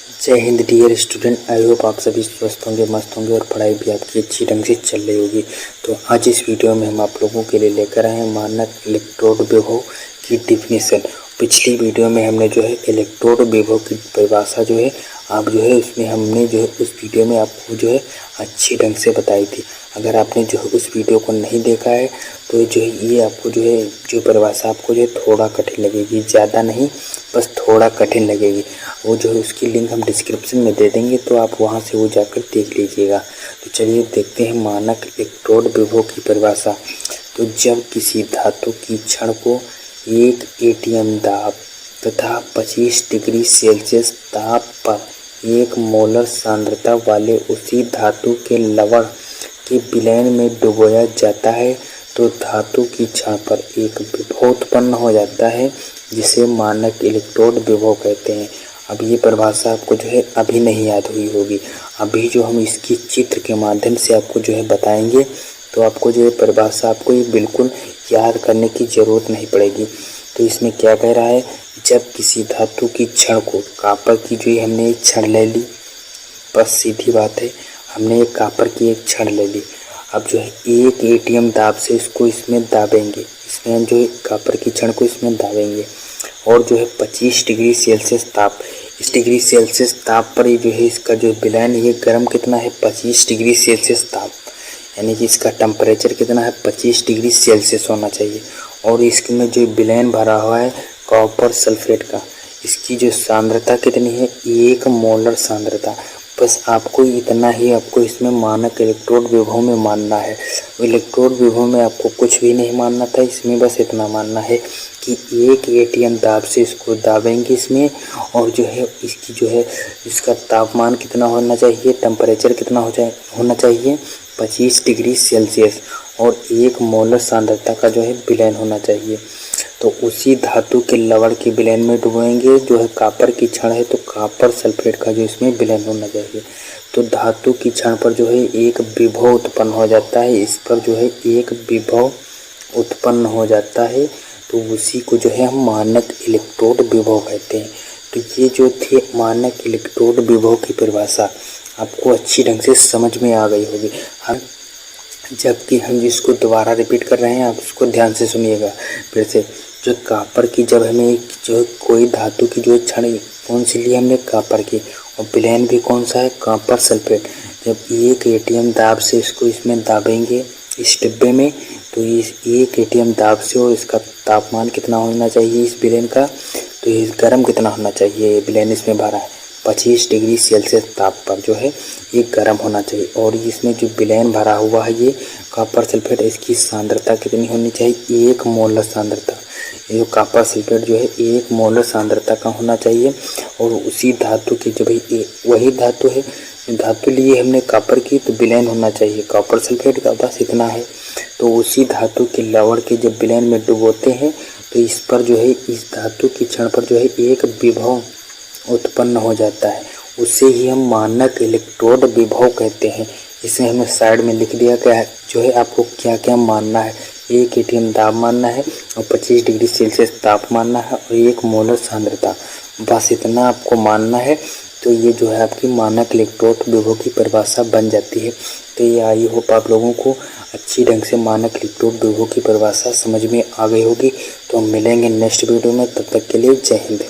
जय हिंद dear student. I hope आप सभी स्वस्थ होंगे, मस्त होंगे और पढ़ाई भी आपकी अच्छी ढंग से चल रही होगी। तो आज इस वीडियो में हम आप लोगों के लिए लेकर आए हैं मानक इलेक्ट्रोड विभव की डिफिनीशन। पिछली वीडियो में हमने जो है इलेक्ट्रोड विभव की परिभाषा जो है आप जो है उसमें हमने जो है उस वीडियो में आपको जो है अच्छी ढंग से बताई थी। अगर आपने जो है उस वीडियो को नहीं देखा है तो जो है ये आपको जो है जो परिभाषा आपको जो है थोड़ा कठिन लगेगी, ज़्यादा नहीं बस थोड़ा कठिन लगेगी। वो जो है उसकी लिंक हम डिस्क्रिप्शन में दे देंगे, तो आप वहां से वो जाकर देख लीजिएगा। तो चलिए देखते हैं मानक इलेक्ट्रोड विभव की परिभाषा। तो जब किसी धातु की क्षण को 1 एटीएम दाब तथा 25 डिग्री सेल्सियस ताप पर 1 मोलर सांद्रता वाले उसी धातु के लवण के विलयन में डुबोया जाता है तो धातु की क्षण पर एक विभव उत्पन्न हो जाता है, जिसे मानक इलेक्ट्रोड विभव कहते हैं। अब ये परिभाषा आपको जो है अभी नहीं याद हुई होगी, अभी जो हम इसकी चित्र के माध्यम से आपको जो है बताएंगे तो आपको जो है परिभाषा आपको ये बिल्कुल याद करने की ज़रूरत नहीं पड़ेगी। तो इसमें क्या कह रहा है, जब किसी धातु की क्षण को, कॉपर की जो है हमने एक क्षण ले ली, बस सीधी बात है, हमने एक कॉपर की एक क्षण ले ली। अब जो है 1 एटीएम दाब से इसको इसमें दाबेंगे, इसमें हम जो है कॉपर की क्षण को इसमें दाबेंगे और जो है 25 डिग्री सेल्सियस ताप, इस डिग्री सेल्सियस ताप पर ये जो है इसका जो विलयन ये गर्म कितना है 25 डिग्री सेल्सियस ताप, यानी कि इसका टेम्परेचर कितना है 25 डिग्री सेल्सियस होना चाहिए। और इसमें जो विलयन भरा हुआ है कॉपर सल्फेट का, इसकी जो सांद्रता कितनी है 1 मोलर सांद्रता। बस आपको इतना ही आपको इसमें मानक इलेक्ट्रोड विभव में मानना है। इलेक्ट्रोड विभव में आपको कुछ भी नहीं मानना था, इसमें बस इतना मानना है कि 1 एटीएम दाब से इसको दाबेंगे इसमें और जो है इसकी जो है इसका तापमान कितना होना चाहिए, टेम्परेचर कितना होना चाहिए 25 डिग्री सेल्सियस और 1 मोलर सांद्रता का जो है विलयन होना चाहिए। तो उसी धातु के लवण के विलयन में डुबोएंगे, जो है कॉपर की क्षण है तो कॉपर सल्फेट का जो इसमें विलयन होना चाहिए। तो धातु की क्षण पर जो है एक विभव उत्पन्न हो जाता है, इस पर जो है एक विभव उत्पन्न हो जाता है, तो उसी को जो है हम मानक इलेक्ट्रोड विभव कहते हैं। तो ये जो थे मानक इलेक्ट्रोड विभव की परिभाषा आपको अच्छी ढंग से समझ में आ गई होगी। जबकि हम जिसको दोबारा रिपीट कर रहे हैं आप उसको ध्यान से सुनिएगा फिर से। जो कॉपर की जब हमें जो कोई धातु की जो क्षण कौन सी ली हमने कॉपर की और विलयन भी कौन सा है कॉपर सल्फेट। जब 1 एटीएम दाब से इसको इसमें दाबेंगे इस डिब्बे में, तो इस 1 एटीएम दाब से और इसका तापमान कितना होना चाहिए इस विलयन का, तो ये गर्म कितना होना चाहिए, ये विलयन इसमें भरा है 25 डिग्री सेल्सियस ताप पर जो है ये गर्म होना चाहिए। और इसमें जो विलयन भरा हुआ है ये कॉपर सल्फेट, इसकी सांद्रता कितनी होनी चाहिए 1 मोलर सांद्रता। ये जो कॉपर सल्फेट जो है 1 मोलर सांद्रता का होना चाहिए। और उसी धातु की जो भाई वही धातु है, धातु लिए हमने कॉपर की, तो विलयन होना चाहिए कॉपर सल्फेट का, बस इतना है। तो उसी धातु के लवण के जब विलयन में डुबोते हैं तो इस पर जो है इस धातु की क्षण पर जो है एक विभव उत्पन्न हो जाता है, उसे ही हम मानक इलेक्ट्रोड विभव कहते हैं। इसे हमने साइड में लिख दिया क्या है, जो है आपको क्या क्या मानना है, 1 एटीएम दाब मानना है और 25 डिग्री सेल्सियस ताप मानना है और 1 मोलर सांद्रता, बस इतना आपको मानना है। तो ये जो है आपकी मानक इलेक्ट्रोड विभव की परिभाषा बन जाती है। तो ये आई होप आप लोगों को अच्छी ढंग से मानक इलेक्ट्रोड विभव की परिभाषा समझ में आ गई होगी। तो हम मिलेंगे नेक्स्ट वीडियो में, तब तक के लिए जय हिंद।